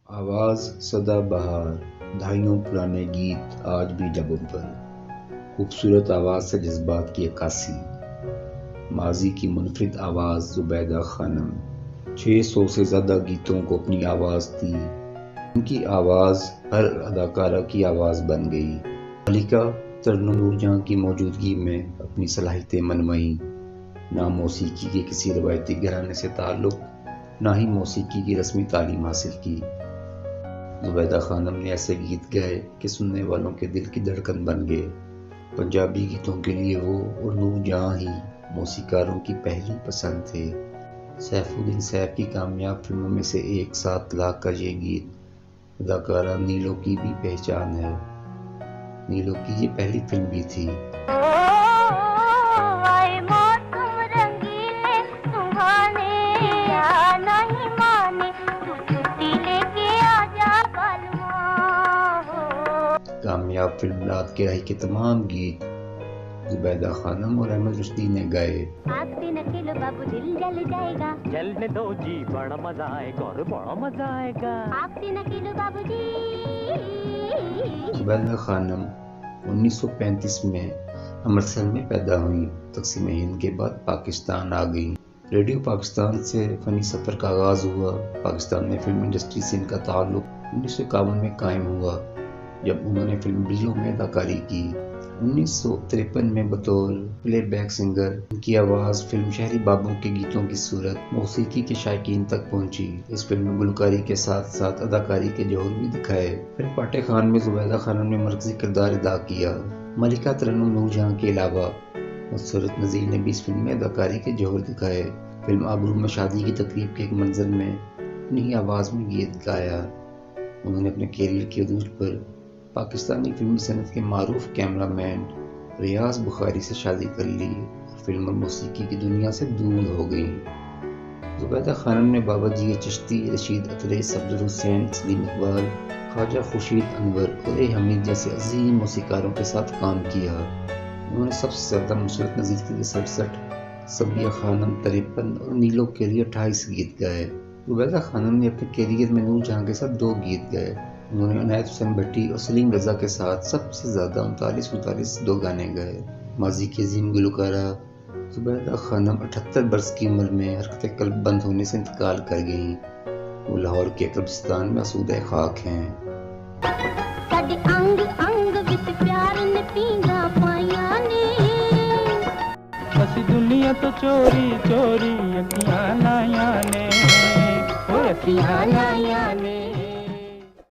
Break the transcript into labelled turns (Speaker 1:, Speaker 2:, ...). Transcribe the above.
Speaker 1: आवाज़ सदाबहार, दहाइयों पुराने गीत आज भी लबों पर। खूबसूरत आवाज़ से जज्बात की अक्कासी, माजी की मुनफरिद आवाज़ ज़ुबैदा खानम। 600 से ज़्यादा गीतों को अपनी आवाज़ दी। उनकी आवाज़ हर अदाकारा की आवाज़ बन गई। मलिका तरन्नुम नूरजहां की मौजूदगी में अपनी सलाहियतें मनवाई। ना मौसीकी के किसी रवायती घराने से ताल्लुक़, ना ही मौसीकी की रस्मी तालीम हासिल की। ज़ुबैदा खानम ने ऐसे गीत गाए कि सुनने वालों के दिल की धड़कन बन गए। पंजाबी गीतों के लिए वो और नूरजहां ही मौसीकारों की पहली पसंद थे। सैफुद्दीन सैफ की कामयाब फिल्मों में से एक 7 लाख का ये गीत अदाकारा नीलो की भी पहचान है। नीलो की ये पहली फिल्म भी थी। कामयाब फिल्म रात के राही के तमाम गीत ज़ुबैदा खानम और अहमद रुश्दी ने गाए।
Speaker 2: आपसे न खेलो बाबू दिल जल जाएगा,
Speaker 3: जलने दो जी बड़ा मजा आएगा और बड़ा मजा आएगा।
Speaker 2: आपसे न खेलो बाबू जी।
Speaker 1: ज़ुबैदा खानम 1935 में अमृतसर में पैदा हुई। तक़सीम हिंद के बाद पाकिस्तान आ गई। रेडियो पाकिस्तान से फ़नी सफ़र का आगाज़ हुआ। पाकिस्तान में फिल्म इंडस्ट्री से इनका ताल्लुक़ 1951 में कायम हुआ, जब उन्होंने फिल्म बिल्लो में अदाकारी की। 1953 में बतौर प्लेबैक सिंगर उनकी आवाज़ फिल्म शहरी बाबू के गीतों की सूरत मौसीकी के शायकीन तक पहुंची। इस फिल्म में गुलकारी के साथ साथ अदाकारी के जोहर भी दिखाए। फिल्म पाटे खान में ज़ुबैदा खानम ने मरकज़ी किरदार अदा किया। मलिका तरन्नुम नूरजहां के अलावा मुसर्रत नज़ीर ने भी इस फिल्म में अदाकारी के जोहर दिखाए। फिल्म आबरू में शादी की तकरीब के एक मंजर में अपनी ही आवाज़ में गीत गाया। उन्होंने अपने कैरियर के अरूज पर पाकिस्तानी फिल्मी सनत के मारूफ कैमरामैन रियाज बुखारी से शादी कर ली और फिल्म और मौसीकी की दुनिया से दूर हो गई। ज़ुबैदा खानम ने बाबा जी चिश्ती, रशीद अतरे, सफदर हुसैन, सलीम इकबाल, ख्वाजा खुर्शीद अनवर और ए हमीद जैसे अजीम मौसीकारों के साथ काम किया। उन्होंने सबसे ज़्यादा मुसर्रत नज़ीर के लिए 67, सबिया खानम 53 और नीलो के लिए 28 गीत गाए। ज़ुबैदा खानम ने अपने कैरियर में नूरजहां के साथ 2 गीत गाए। उन्होंने इनायत हुसैन भट्टी और सलीम रज़ा के साथ सबसे ज़्यादा 39 2 गाने गाए। माजी की अजीम गुलकारा ज़ुबैदा खानम 78 बरस की उम्र में हरकत कल्ब बंद होने से इंतकाल कर गईं। वो लाहौर के कब्रिस्तान में आसूदा खाक हैं।
Speaker 2: अंग अंग विच प्यार ने पींगा पाया ने,
Speaker 3: असी दुनिया तो चोरी चोरी अखियां लाया ने, ओ अखियां लाया ने।